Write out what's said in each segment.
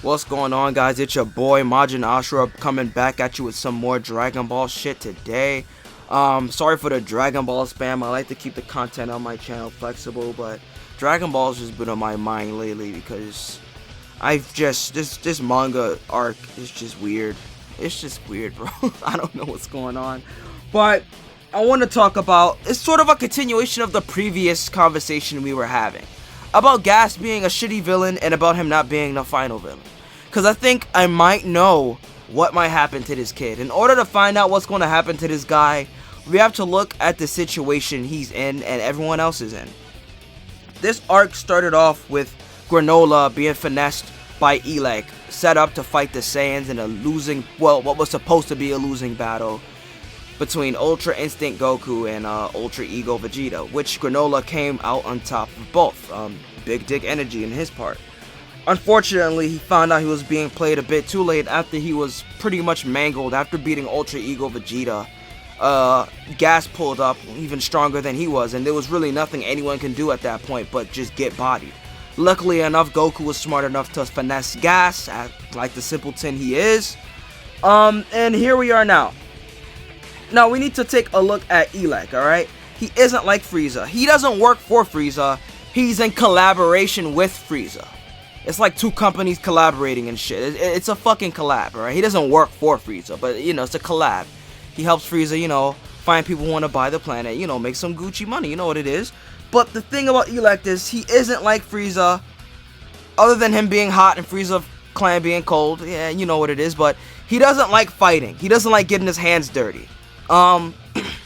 What's going on, guys? It's your boy Majin Ashura coming back at you with some more Dragon Ball shit today. Sorry for the Dragon Ball spam. I like to keep the content on my channel flexible, but Dragon Ball's just been on my mind lately because I've just this manga arc is just weird. It's just weird, bro. I don't know what's going on, but I want to talk about, it's sort of a continuation of the previous conversation we were having about Gas being a shitty villain and about him not being the final villain. Because I think I might know what might happen to this kid. In order to find out what's going to happen to this guy, we have to look at the situation he's in and everyone else is in. This arc started off with Granola being finessed by Elec, set up to fight the Saiyans in a losing, well, what was supposed to be a losing battle between Ultra Instinct Goku and Ultra Ego Vegeta, which Granola came out on top of both. Big dick energy in his part. Unfortunately, he found out he was being played a bit too late after he was pretty much mangled after beating Ultra Ego Vegeta. Gas pulled up even stronger than he was, and there was really nothing anyone can do at that point but just get bodied. Luckily enough, Goku was smart enough to finesse Gas, like the simpleton he is. And here we are now. Now, we need to take a look at Elec, alright? He isn't like Frieza. He doesn't work for Frieza. He's in collaboration with Frieza. It's like two companies collaborating and shit. It's a fucking collab, alright? He doesn't work for Frieza, but, you know, it's a collab. He helps Frieza, you know, find people who want to buy the planet, you know, make some Gucci money, you know what it is. But the thing about Elec is, he isn't like Frieza, other than him being hot and Frieza clan being cold. Yeah, you know what it is, but he doesn't like fighting. He doesn't like getting his hands dirty.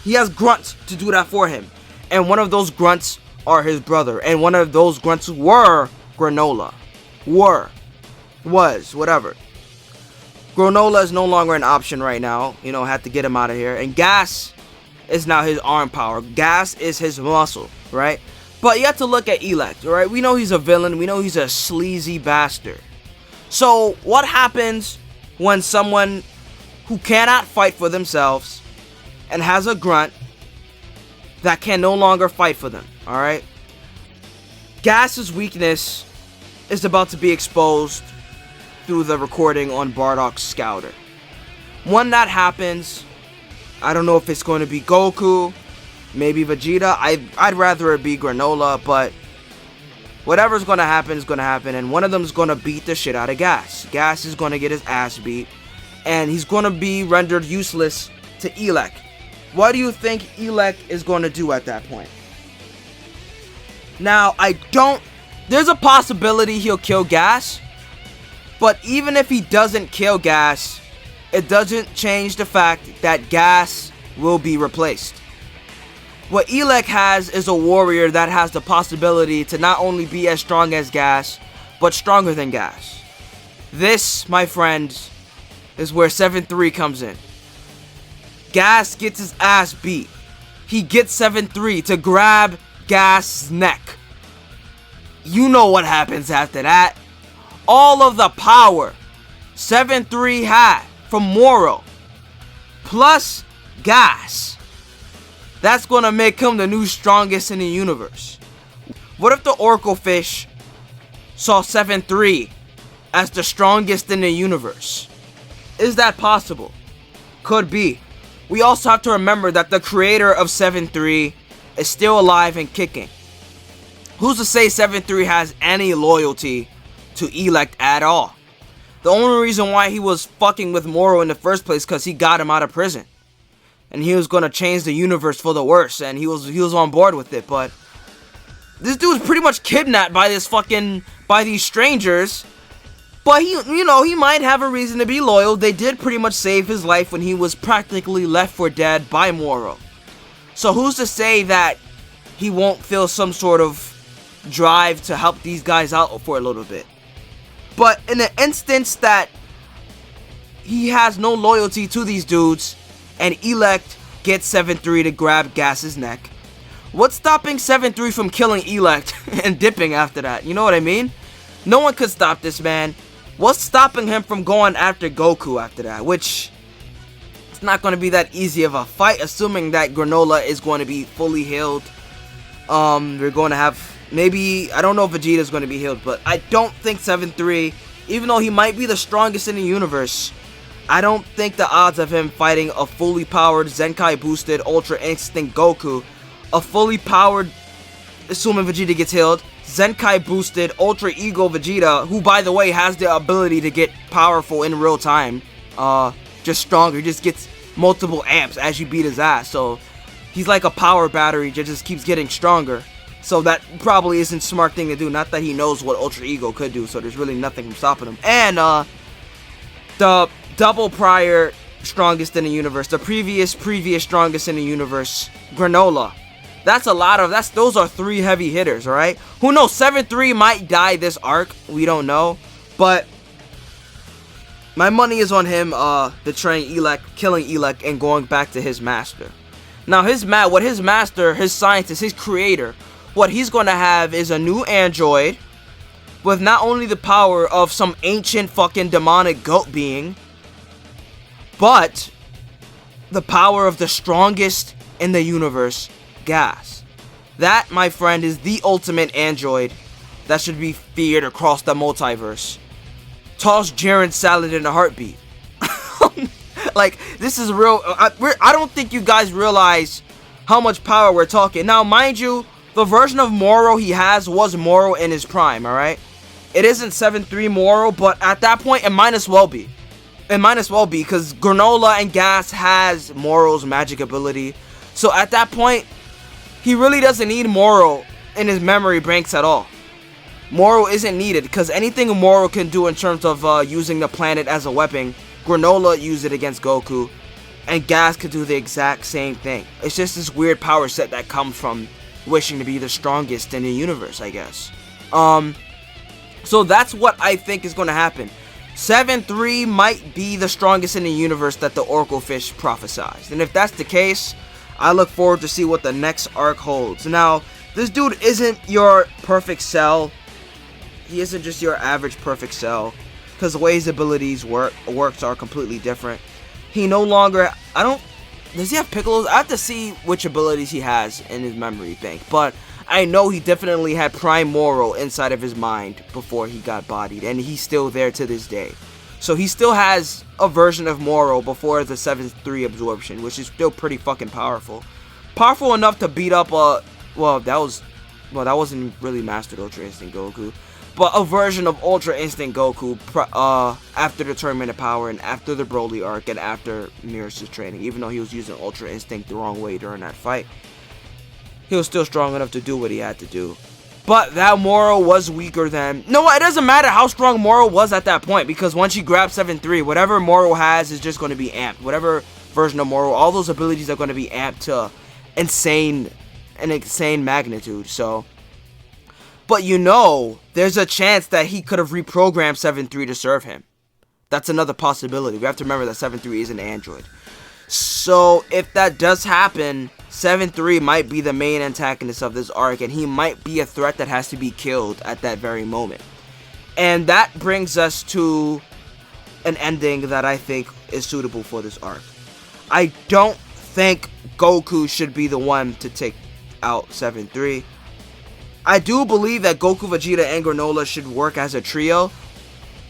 He has grunts to do that for him. And one of those grunts are his brother. And one of those grunts were Granola. Whatever. Granola is no longer an option right now. You know, had to get him out of here. And Gas is now his arm power. Gas is his muscle, right? But you have to look at Elec, right? We know he's a villain. We know he's a sleazy bastard. So, what happens when someone who cannot fight for themselves and has a grunt that can no longer fight for them, alright? Gas's weakness is about to be exposed through the recording on Bardock's Scouter. When that happens, I don't know if it's going to be Goku, maybe Vegeta. I'd rather it be Granola, but whatever's going to happen is going to happen, and one of them is going to beat the shit out of Gas. Gas is going to get his ass beat, and he's going to be rendered useless to Elec. What do you think Elec is going to do at that point? Now, there's a possibility he'll kill Gas, but even if he doesn't kill Gas, it doesn't change the fact that Gas will be replaced. What Elec has is a warrior that has the possibility to not only be as strong as Gas, but stronger than Gas. This, my friends, is where 7-3 comes in. Gas gets his ass beat. He gets 7-3 to grab Gas' neck. You know what happens after that. All of the power 7-3 had from Moro, plus Gas, that's gonna make him the new strongest in the universe. What if the Oracle Fish saw 7-3 as the strongest in the universe? Is that possible? Could be. We also have to remember that the creator of 7-3 is still alive and kicking. Who's to say 7-3 has any loyalty to Elec at all? The only reason why he was fucking with Moro in the first place because he got him out of prison. And he was gonna change the universe for the worse, and he was on board with it, but this dude's pretty much kidnapped by these strangers. But he might have a reason to be loyal. They did pretty much save his life when he was practically left for dead by Moro. So who's to say that he won't feel some sort of drive to help these guys out for a little bit? But in the instance that he has no loyalty to these dudes, and Elec gets 7-3 to grab Gas's neck, what's stopping 7-3 from killing Elec and dipping after that? You know what I mean? No one could stop this man. What's stopping him from going after Goku after that? Which, it's not going to be that easy of a fight, assuming that Granola is going to be fully healed. We're going to have, maybe, I don't know if Vegeta's going to be healed, but I don't think 7-3 even though he might be the strongest in the universe, I don't think the odds of him fighting a fully powered Zenkai boosted Ultra Instinct Goku, a fully powered, assuming Vegeta gets healed, Zenkai boosted Ultra Ego Vegeta, who by the way has the ability to get powerful in real time, just stronger, he just gets multiple amps as you beat his ass, so he's like a power battery that just keeps getting stronger. So that probably isn't a smart thing to do, not that he knows what Ultra Ego could do, so there's really nothing from stopping him. And the double prior strongest in the universe, the previous strongest in the universe, Granola. That's a lot of, those are 3 heavy hitters, alright? Who knows, 7-3 might die this arc, we don't know. But my money is on him betraying Elec, killing Elec, and going back to his master. Now his master, his scientist, his creator, what he's gonna have is a new android with not only the power of some ancient fucking demonic goat being, but the power of the strongest in the universe, Gas. That, my friend, is the ultimate android that should be feared across the multiverse. Toss Jiren salad in a heartbeat. Like, this is real. I don't think you guys realize how much power we're talking. Now, mind you, the version of Moro he has was Moro in his prime, alright? It isn't 7-3 Moro, but at that point, it might as well be. It might as well be, because Granola and Gas has Moro's magic ability. So at that point, he really doesn't need Moro in his memory banks at all. Moro isn't needed, because anything Moro can do in terms of using the planet as a weapon, Granola used it against Goku, and Gas could do the exact same thing. It's just this weird power set that comes from wishing to be the strongest in the universe, I guess. So that's what I think is going to happen. 7-3 might be the strongest in the universe that the Oracle Fish prophesized. And if that's the case, I look forward to see what the next arc holds. Now, this dude isn't your perfect cell. He isn't just your average perfect cell, because the way his abilities works are completely different. He no longer, does he have Piccolo's? I have to see which abilities he has in his memory bank, but I know he definitely had Prime Moro inside of his mind before he got bodied, and he's still there to this day. So he still has a version of Moro before the 7-3 absorption, which is still pretty fucking powerful. Powerful enough to beat up that wasn't really Mastered Ultra Instinct Goku, but a version of Ultra Instinct Goku after the Tournament of Power and after the Broly arc and after Mirror's training. Even though he was using Ultra Instinct the wrong way during that fight, he was still strong enough to do what he had to do. But that Moro was weaker than... No, it doesn't matter how strong Moro was at that point, because once you grab 7-3, whatever Moro has is just going to be amped. Whatever version of Moro, all those abilities are going to be amped to an insane magnitude. So, but you know, there's a chance that he could have reprogrammed 7-3 to serve him. That's another possibility. We have to remember that 7-3 is an android. So if that does happen, 7-3 might be the main antagonist of this arc, and he might be a threat that has to be killed at that very moment. And that brings us to an ending that I think is suitable for this arc. I don't think Goku should be the one to take out 7-3. I do believe that Goku, Vegeta, and Granola should work as a trio,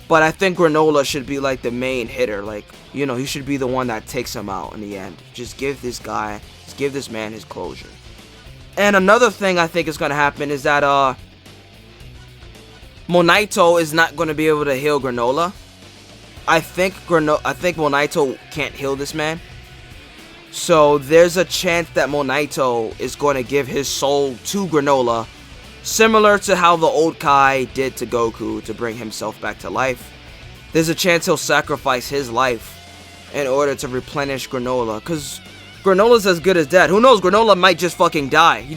but I think Granola should be like the main hitter. Like, you know, he should be the one that takes him out in the end. Just give this man his closure. And another thing I think is going to happen is that Monaito is not going to be able to heal Granola. I think Monaito can't heal this man. So there's a chance that Monaito is going to give his soul to Granola, similar to how the old Kai did to Goku to bring himself back to life. There's a chance he'll sacrifice his life in order to replenish Granola, because Granola's as good as dead. Who knows, Granola might just fucking die. He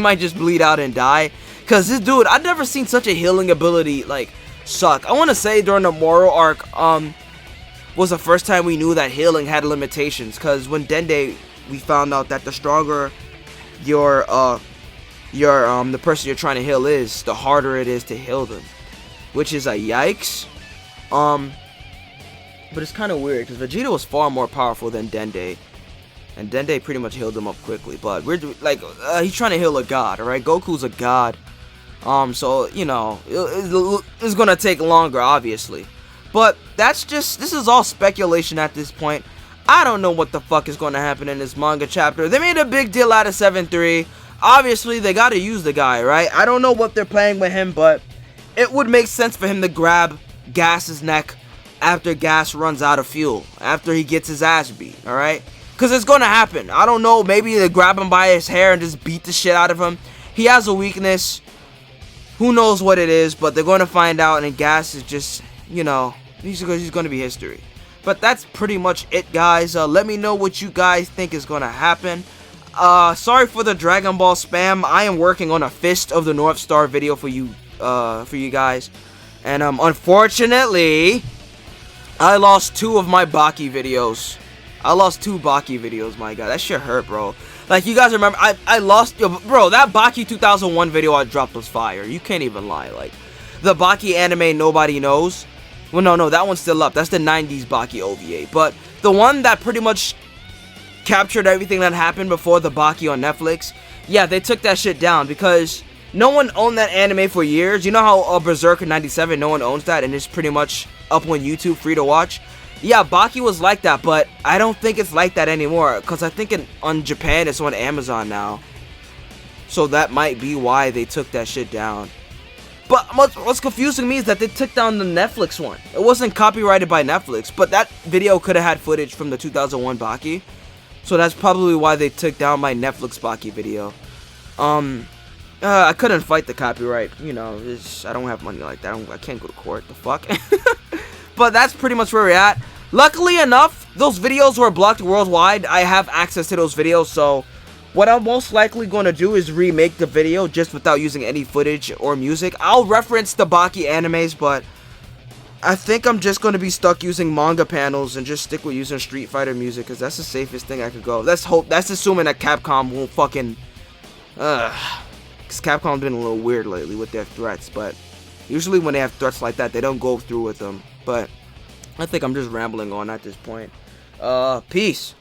might just bleed out and die. Because this dude, I've never seen such a healing ability, like, suck. I want to say during the Moro arc, was the first time we knew that healing had limitations. Because when Dende, we found out that the stronger the person you're trying to heal is, the harder it is to heal them. Which is a yikes. But it's kind of weird, because Vegeta was far more powerful than Dende. And Dende pretty much healed him up quickly. But we're like, he's trying to heal a god, alright? Goku's a god. So you know, it's gonna take longer, obviously. But this is all speculation at this point. I don't know what the fuck is gonna happen in this manga chapter. They made a big deal out of 7-3. Obviously, they gotta use the guy, right? I don't know what they're playing with him, but it would make sense for him to grab Gas's neck after Gas runs out of fuel, after he gets his ass beat, alright? Because it's gonna happen. I don't know, maybe they grab him by his hair and just beat the shit out of him. He has a weakness. Who knows what it is, but they're gonna find out, and Gas is just, you know, he's gonna be history. But that's pretty much it, guys. Let me know what you guys think is gonna happen. Sorry for the Dragon Ball spam. I am working on a Fist of the North Star video for you guys, and unfortunately, I lost 2 of my Baki videos. I lost 2 Baki videos, my god. That shit hurt, bro. Like, you guys remember, I lost, bro, that Baki 2001 video I dropped was fire. You can't even lie. Like, the Baki anime nobody knows. Well, no, that one's still up. That's the 90s Baki OVA. But the one that pretty much captured everything that happened before the Baki on Netflix, yeah, they took that shit down because no one owned that anime for years. You know how Berserker 97, no one owns that, and it's pretty much up on YouTube, free to watch? Yeah, Baki was like that, but I don't think it's like that anymore, because I think on Japan it's on Amazon now. So that might be why they took that shit down. But what's confusing me is that they took down the Netflix one. It wasn't copyrighted by Netflix, but that video could have had footage from the 2001 Baki. So that's probably why they took down my Netflix Baki video. I couldn't fight the copyright. You know, I don't have money like that. I can't go to court. The fuck? But that's pretty much where we're at. Luckily enough, those videos were blocked worldwide. I have access to those videos, so what I'm most likely going to do is remake the video just without using any footage or music. I'll reference the Baki animes, but I think I'm just going to be stuck using manga panels and just stick with using Street Fighter music, because that's the safest thing I could go. Let's hope. That's assuming that Capcom won't fucking... because Capcom's been a little weird lately with their threats, but usually when they have threats like that, they don't go through with them. But I think I'm just rambling on at this point. Peace.